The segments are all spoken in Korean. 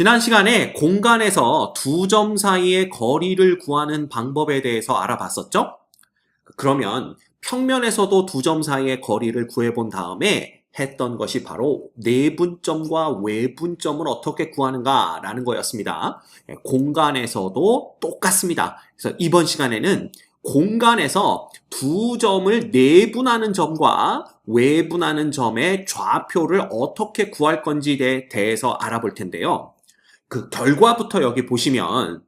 지난 시간에 공간에서 두 점 사이의 거리를 구하는 방법에 대해서 알아봤었죠? 그러면 평면에서도 두 점 사이의 거리를 구해본 다음에 했던 것이 바로 내분점과 외분점을 어떻게 구하는가라는 거였습니다. 공간에서도 똑같습니다. 그래서 이번 시간에는 공간에서 두 점을 내분하는 점과 외분하는 점의 좌표를 어떻게 구할 건지에 대해서 알아볼 텐데요. 그 결과부터 여기 보시면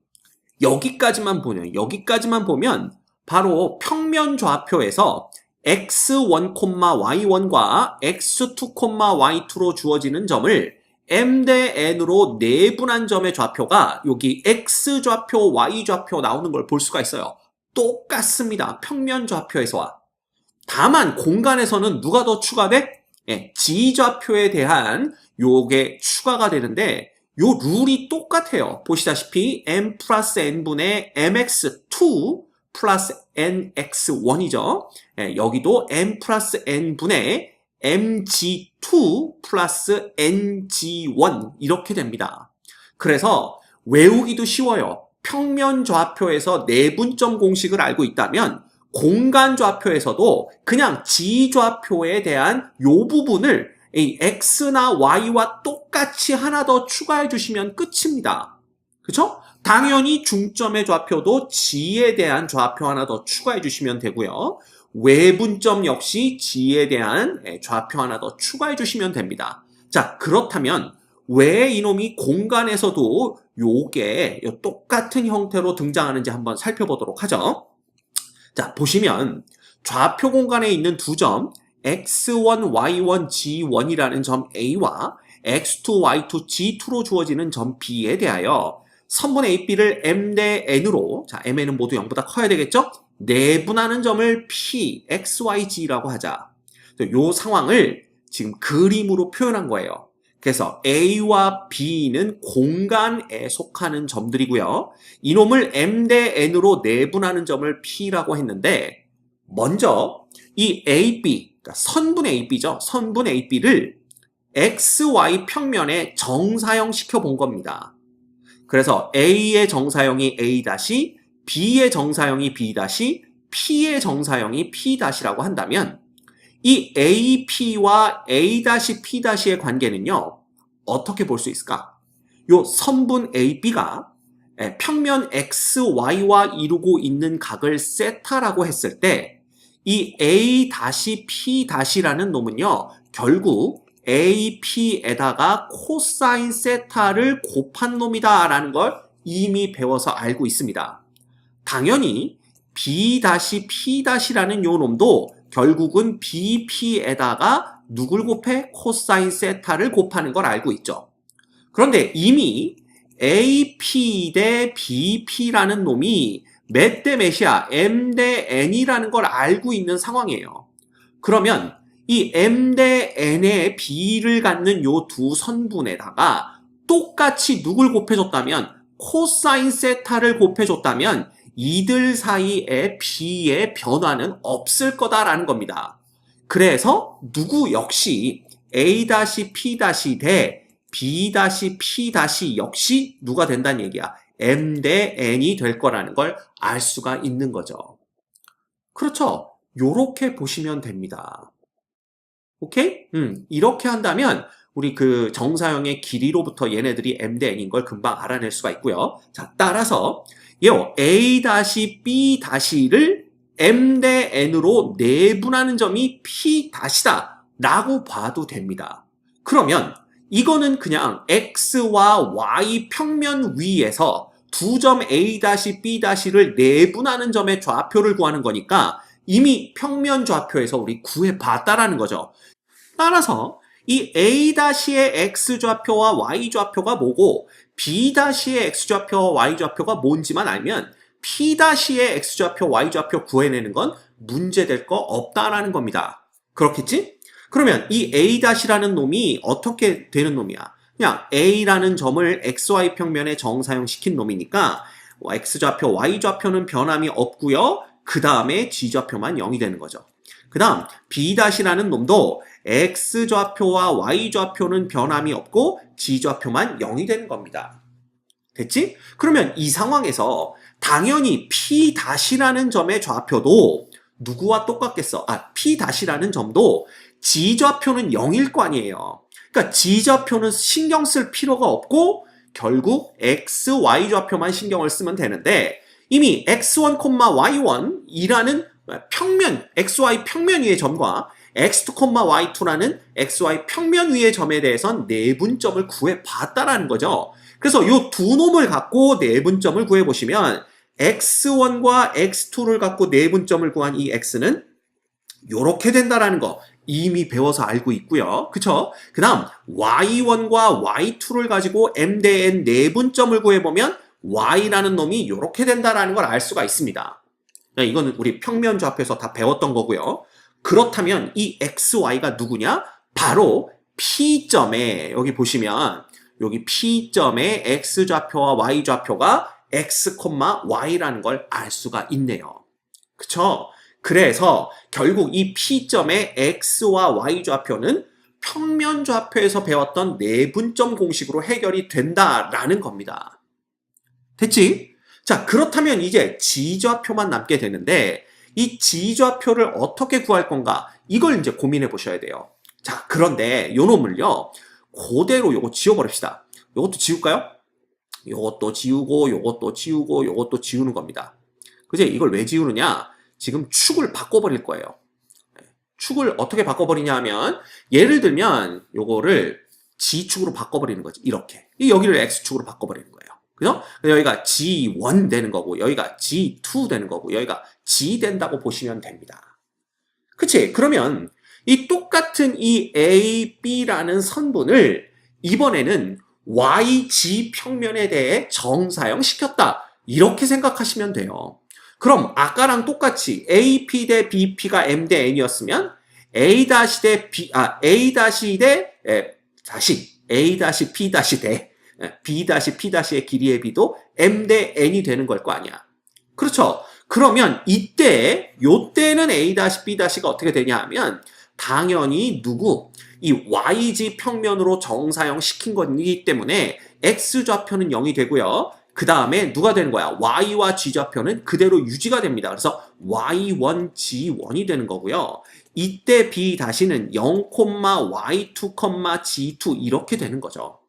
여기까지만 보면 바로 평면 좌표에서 x1, y1과 x2, y2로 주어지는 점을 m 대 n으로 내분한 점의 좌표가 여기 x좌표, y좌표 나오는 걸 볼 수가 있어요. 똑같습니다. 평면 좌표에서와. 다만 공간에서는 누가 더 추가돼? g좌표에 대한 요게 추가가 되는데 요 룰이 똑같아요. 보시다시피 m 플러스 n분의 mx2 플러스 nx1이죠. 여기도 m 플러스 n분의 mg2 플러스 ng1 이렇게 됩니다. 그래서 외우기도 쉬워요. 평면 좌표에서 내분점 공식을 알고 있다면 공간 좌표에서도 그냥 g좌표에 대한 요 부분을 이 x나 y와 똑같이 하나 더 추가해 주시면 끝입니다. 그렇죠? 당연히 중점의 좌표도 g에 대한 좌표 하나 더 추가해 주시면 되고요. 외분점 역시 g에 대한 좌표 하나 더 추가해 주시면 됩니다. 자, 그렇다면 왜 이놈이 공간에서도 요게 똑같은 형태로 등장하는지 한번 살펴보도록 하죠. 자, 보시면 좌표 공간에 있는 두 점 x1, y1, g1이라는 점 A와 x2, y2, g2로 주어지는 점 B에 대하여 선분 AB를 m 대 n으로, 자, mn은 모두 0보다 커야 되겠죠? 내분하는 점을 P, x, y, g라고 하자. 이 상황을 지금 그림으로 표현한 거예요. 그래서 A와 B는 공간에 속하는 점들이고요. 이놈을 m 대 n으로 내분하는 점을 P라고 했는데 먼저 이 AB, 그러니까 선분 AB죠. 선분 AB를 XY 평면에 정사형 시켜본 겁니다. 그래서 A의 정사형이 A-, B의 정사형이 B-, P의 정사형이 P-라고 한다면 이 AP와 A-P-의 관계는요. 어떻게 볼 수 있을까? 요 선분 AB가 평면 XY와 이루고 있는 각을 세타라고 했을 때 이 A-P-라는 놈은요. 결국 AP에다가 코사인 세타를 곱한 놈이다 라는 걸 이미 배워서 알고 있습니다. 당연히 B-P-라는 요 놈도 결국은 BP에다가 누굴 곱해? 코사인 세타를 곱하는 걸 알고 있죠. 그런데 이미 AP 대 BP라는 놈이 몇 대 몇이야? M 대 N이라는 걸 알고 있는 상황이에요. 그러면 이 M 대 N의 B를 갖는 요 두 선분에다가 똑같이 누굴 곱해줬다면 코사인 세타를 곱해줬다면 이들 사이에 B의 변화는 없을 거다라는 겁니다. 그래서 누구 역시 A-P- 대 B-P- 역시 누가 된다는 얘기야? M 대 N이 될 거라는 걸 알 수가 있는 거죠. 그렇죠? 요렇게 보시면 됩니다. 오케이? 이렇게 한다면 우리 그 정사형의 길이로부터 얘네들이 M 대 N인 걸 금방 알아낼 수가 있고요. 자, 따라서 요 A-B-를 M 대 N으로 내분하는 점이 P-다 라고 봐도 됩니다. 그러면 이거는 그냥 X와 Y 평면 위에서 두 점 A-B-를 내분하는 점의 좌표를 구하는 거니까 이미 평면 좌표에서 우리 구해봤다라는 거죠. 따라서 이 A-의 X좌표와 Y좌표가 뭐고 B-의 X좌표와 Y좌표가 뭔지만 알면 P-의 X좌표, Y좌표 구해내는 건 문제될 거 없다라는 겁니다. 그렇겠지? 그러면 이 A-라는 놈이 어떻게 되는 놈이야? 그냥 A라는 점을 XY 평면에 정사형 시킨 놈이니까 X좌표, Y좌표는 변함이 없고요. 그 다음에 G좌표만 0이 되는 거죠. 그 다음 B-라는 놈도 x좌표와 y좌표는 변함이 없고 g좌표만 0이 되는 겁니다. 됐지? 그러면 이 상황에서 당연히 P'라는 점의 좌표도 누구와 똑같겠어? P'라는 점도 g좌표는 0일 거 아니에요. 그러니까 g좌표는 신경 쓸 필요가 없고 결국 x, y 좌표만 신경을 쓰면 되는데 이미 x1, y1이라는 평면, xy 평면 위의 점과 x2, y2라는 xy 평면 위의 점에 대해선 내분점을 구해봤다라는 거죠. 그래서 이 두 놈을 갖고 내분점을 구해보시면 x1과 x2를 갖고 내분점을 구한 이 x는 이렇게 된다라는 거 이미 배워서 알고 있고요. 그쵸? 그 다음 y1과 y2를 가지고 m 대 n 내분점을 구해보면 y라는 놈이 이렇게 된다라는 걸 알 수가 있습니다. 이거는 우리 평면 좌표에서 다 배웠던 거고요. 그렇다면 이 xy가 누구냐? 바로 P점에 여기 보시면 여기 P점의 x좌표와 y좌표가 x, y라는 걸 알 수가 있네요. 그쵸? 그래서 결국 이 P점의 x와 y좌표는 평면 좌표에서 배웠던 내분점 공식으로 해결이 된다라는 겁니다. 됐지? 자, 그렇다면 이제 g좌표만 남게 되는데 이 g좌표를 어떻게 구할 건가? 이걸 이제 고민해 보셔야 돼요. 자, 그런데 요 놈을요. 그대로 요거 지워버립시다. 요것도 지울까요? 요것도 지우고 요것도 지우고 요것도 지우는 겁니다. 그지? 이걸 왜 지우느냐? 지금 축을 바꿔버릴 거예요. 축을 어떻게 바꿔버리냐 하면 예를 들면 요거를 g축으로 바꿔버리는 거지. 이렇게. 여기를 x축으로 바꿔버리는 거예요. 그죠? 여기가 G1 되는 거고 여기가 G2 되는 거고 여기가 G 된다고 보시면 됩니다. 그치? 그러면 이 똑같은 이 A, B라는 선분을 이번에는 YG 평면에 대해 정사형시켰다. 이렇게 생각하시면 돼요. 그럼 아까랑 똑같이 AP 대 BP가 M 대 N이었으면 A 대 B, A 대 A P 대 B-P'의 길이의 B도 M 대 N이 되는 걸 거 아니야. 그렇죠? 그러면 요때는 A-B'가 어떻게 되냐 하면 당연히 이 YG 평면으로 정사형 시킨 거기 때문에 X좌표는 0이 되고요. 그 다음에 누가 되는 거야? Y와 G좌표는 그대로 유지가 됩니다. 그래서 Y1, G1이 되는 거고요. 이때 B-는 0, Y2, G2 이렇게 되는 거죠.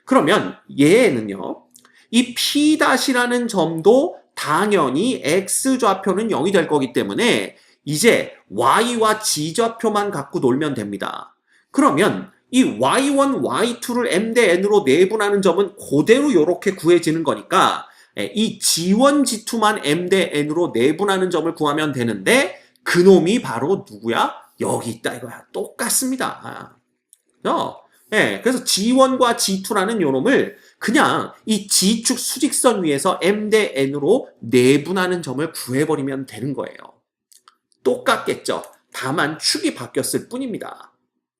그러면 얘는요. 이 P'라는 점도 당연히 X좌표는 0이 될 거기 때문에 이제 Y와 G좌표만 갖고 놀면 됩니다. 그러면 이 Y1, Y2를 M 대 N으로 내분하는 점은 그대로 이렇게 구해지는 거니까 이 G1, G2만 M 대 N으로 내분하는 점을 구하면 되는데 그놈이 바로 누구야? 여기 있다 이거야. 똑같습니다. 그래서 G1과 G2라는 요놈을 그냥 이 G축 수직선 위에서 M 대 N으로 내분하는 점을 구해버리면 되는 거예요. 똑같겠죠. 다만 축이 바뀌었을 뿐입니다.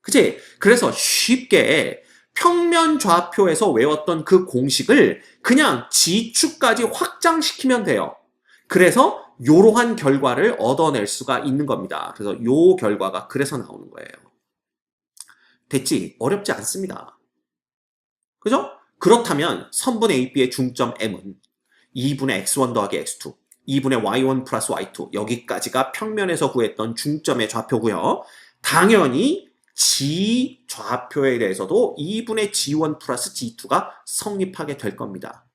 그치? 그래서 쉽게 평면 좌표에서 외웠던 그 공식을 그냥 G축까지 확장시키면 돼요. 그래서 이러한 결과를 얻어낼 수가 있는 겁니다. 그래서 요 결과가 그래서 나오는 거예요. 됐지? 어렵지 않습니다. 그죠? 그렇다면 선분 AB의 중점 M은 2분의 x1 더하기 x2, 2분의 y1 플러스 y2 여기까지가 평면에서 구했던 중점의 좌표고요. 당연히 G 좌표에 대해서도 2분의 G1 플러스 G2가 성립하게 될 겁니다.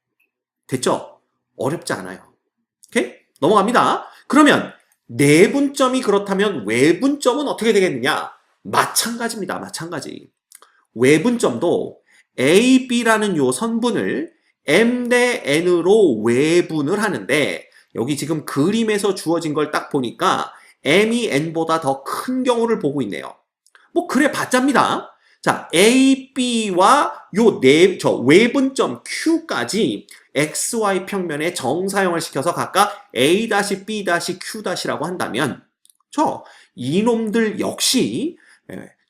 됐죠? 어렵지 않아요. 오케이? 넘어갑니다. 그러면 내분점이 그렇다면 외분점은 어떻게 되겠느냐? 마찬가지입니다. 마찬가지. 외분점도 A, B라는 요 선분을 M 대 N으로 외분을 하는데 여기 지금 그림에서 주어진 걸 딱 보니까 M이 N보다 더 큰 경우를 보고 있네요. 뭐 그래 봤자입니다. 자, A, B와 저 외분점 Q까지 XY 평면에 정사형을 시켜서 각각 A-, B-, Q-라고 한다면 이놈들 역시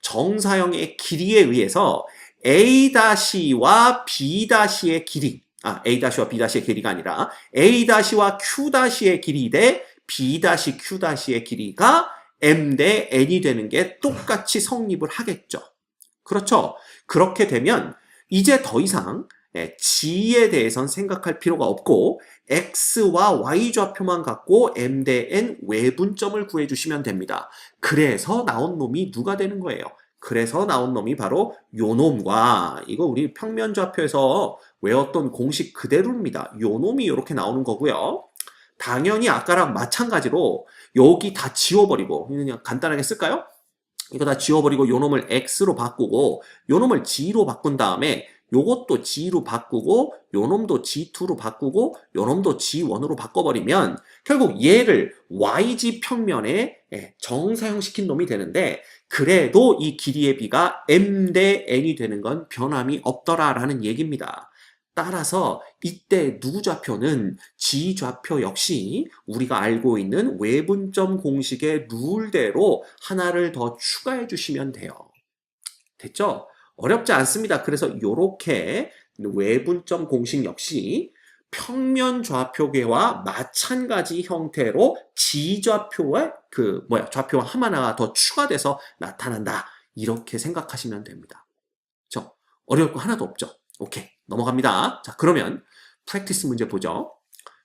정사형의 길이에 의해서 A-와 B-의 길이 A-와 B-의 길이가 아니라 A-와 Q-의 길이 대 B-, Q-의 길이가 m 대 n이 되는 게 똑같이 성립을 하겠죠. 그렇죠. 그렇게 되면 이제 더 이상 g에 대해선 생각할 필요가 없고 x와 y 좌표만 갖고 m 대 n 외분점을 구해주시면 됩니다. 그래서 나온 놈이 누가 되는 거예요? 그래서 나온 놈이 바로 요 놈과 이거 우리 평면 좌표에서 외웠던 공식 그대로입니다. 요 놈이 이렇게 나오는 거고요. 당연히 아까랑 마찬가지로 여기 다 지워버리고 그냥 간단하게 쓸까요? 이거 다 지워버리고 요 놈을 x로 바꾸고 요 놈을 g로 바꾼 다음에 요것도 g로 바꾸고 요 놈도 g2로 바꾸고 요 놈도 g1으로 바꿔버리면 결국 얘를 yg 평면에 정사형시킨 놈이 되는데 그래도 이 길이의 비가 m 대 n이 되는 건 변함이 없더라라는 얘기입니다. 따라서 이때 누구 좌표는 g 좌표 역시 우리가 알고 있는 외분점 공식의 룰대로 하나를 더 추가해 주시면 돼요. 됐죠? 어렵지 않습니다. 그래서 이렇게 외분점 공식 역시 평면 좌표계와 마찬가지 형태로 g 좌표와 좌표 하나가 더 추가돼서 나타난다. 이렇게 생각하시면 됩니다. 그렇죠? 어려울 거 하나도 없죠. 오케이. 넘어갑니다. 자, 그러면 프랙티스 문제 보죠.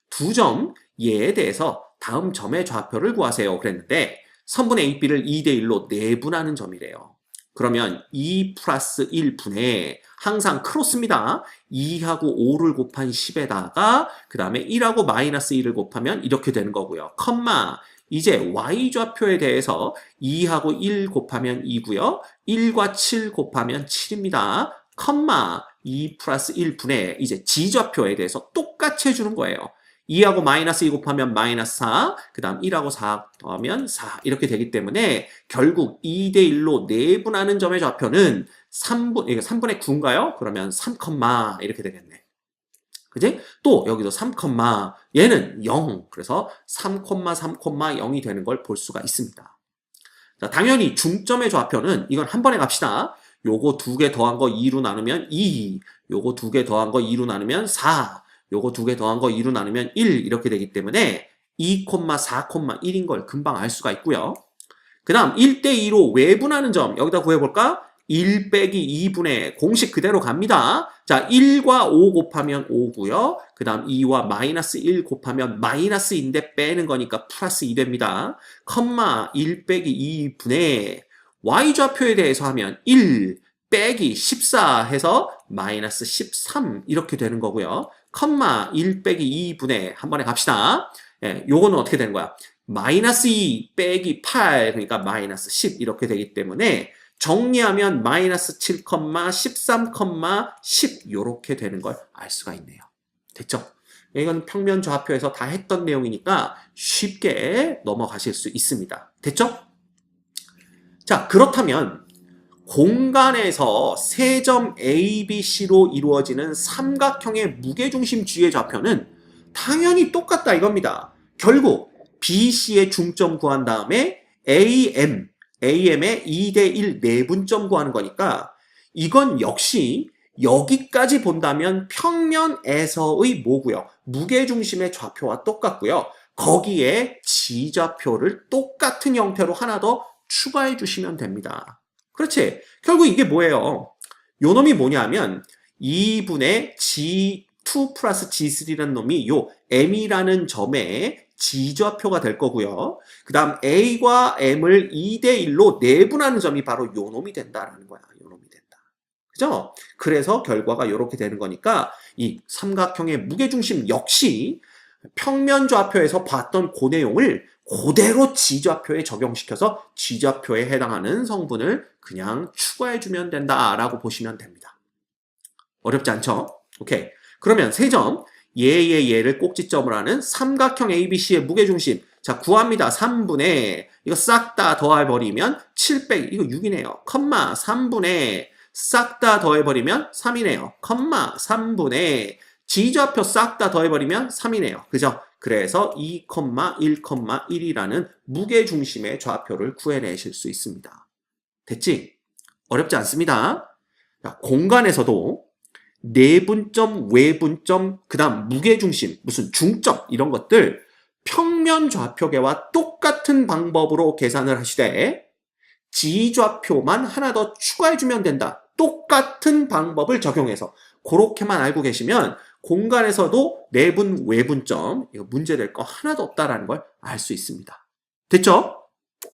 두 점 얘에 대해서 다음 점의 좌표를 구하세요. 그랬는데 선분의 AB를 2대1로 내분하는 점이래요. 그러면 2 플러스 1분의 항상 크로스입니다. 2하고 5를 곱한 10에다가 그 다음에 1하고 마이너스 1을 곱하면 이렇게 되는 거고요. 컴마 이제 y좌표에 대해서 2하고 1 곱하면 2고요. 1과 7 곱하면 7입니다. 컴마 2 플러스 1분의 이제 g좌표에 대해서 똑같이 해주는 거예요. 2하고 마이너스 2 곱하면 마이너스 4, 그 다음 1하고 4 더하면 4 이렇게 되기 때문에 결국 2대1로 내분하는 점의 좌표는 3분의 9인가요? 그러면 3, 이렇게 되겠네. 그지? 또 여기도 3, 얘는 0, 그래서 3, 0이 되는 걸 볼 수가 있습니다. 자, 당연히 중점의 좌표는 이건 한 번에 갑시다. 요거 두 개 더한 거 2로 나누면 2, 요거 두 개 더한 거 2로 나누면 4, 요거 두 개 더한 거 2로 나누면 1 이렇게 되기 때문에 2, 4, 1인 걸 금방 알 수가 있고요. 그 다음 1대2로 외분하는 점 여기다 구해볼까? 1 빼기 2분의 공식 그대로 갑니다. 자, 1과 5 곱하면 5고요. 그 다음 2와 마이너스 1 곱하면 마이너스인데 빼는 거니까 플러스 2 됩니다. 컴마 1 빼기 2분의 y좌표에 대해서 하면 1 빼기 14 해서 마이너스 13 이렇게 되는 거고요. 컴마 1 빼기 2분의 한 번에 갑시다. 예, 요거는 어떻게 되는 거야? 마이너스 2 빼기 8 그러니까 마이너스 10 이렇게 되기 때문에 정리하면 마이너스 7, 13, 10 요렇게 되는 걸 알 수가 있네요. 됐죠? 이건 평면 좌표에서 다 했던 내용이니까 쉽게 넘어가실 수 있습니다. 됐죠? 자, 그렇다면 공간에서 세 점 A, B, C로 이루어지는 삼각형의 무게중심 G의 좌표는 당연히 똑같다 이겁니다. 결국 B, C의 중점 구한 다음에 AM의 2대1 내분점 구하는 거니까 이건 역시 여기까지 본다면 평면에서의 뭐고요? 무게중심의 좌표와 똑같고요. 거기에 G좌표를 똑같은 형태로 하나 더 추가해 주시면 됩니다. 그렇지. 결국 이게 뭐예요? 요 놈이 뭐냐면 2분의 G2 플러스 G3라는 놈이 요 M이라는 점에 G좌표가 될 거고요. 그 다음 A과 M을 2대1로 내분하는 점이 바로 요 놈이 된다라는 거야. 요 놈이 된다. 그죠? 그래서 결과가 요렇게 되는 거니까 이 삼각형의 무게중심 역시 평면 좌표에서 봤던 그 내용을 그대로 G좌표에 적용시켜서 G좌표에 해당하는 성분을 그냥 추가해주면 된다라고 보시면 됩니다. 어렵지 않죠? 오케이. 그러면 세 점, 얘를 꼭지점을 하는 삼각형 ABC의 무게중심. 자, 구합니다. 3분의, 이거 싹 다 더해버리면 7 빼기, 이거 6이네요. 컴마 3분의, 싹 다 더해버리면 3이네요. 컴마 3분의, G좌표 싹 다 더해버리면 3이네요. 그죠? 그래서 2, 1, 1이라는 무게중심의 좌표를 구해내실 수 있습니다. 됐지? 어렵지 않습니다. 자, 공간에서도 내분점, 외분점, 그 다음 무게중심, 무슨 중점 이런 것들 평면 좌표계와 똑같은 방법으로 계산을 하시되 지좌표만 하나 더 추가해주면 된다. 똑같은 방법을 적용해서 그렇게만 알고 계시면 공간에서도 내분, 외분점 이거 문제될 거 하나도 없다라는 걸 알 수 있습니다. 됐죠?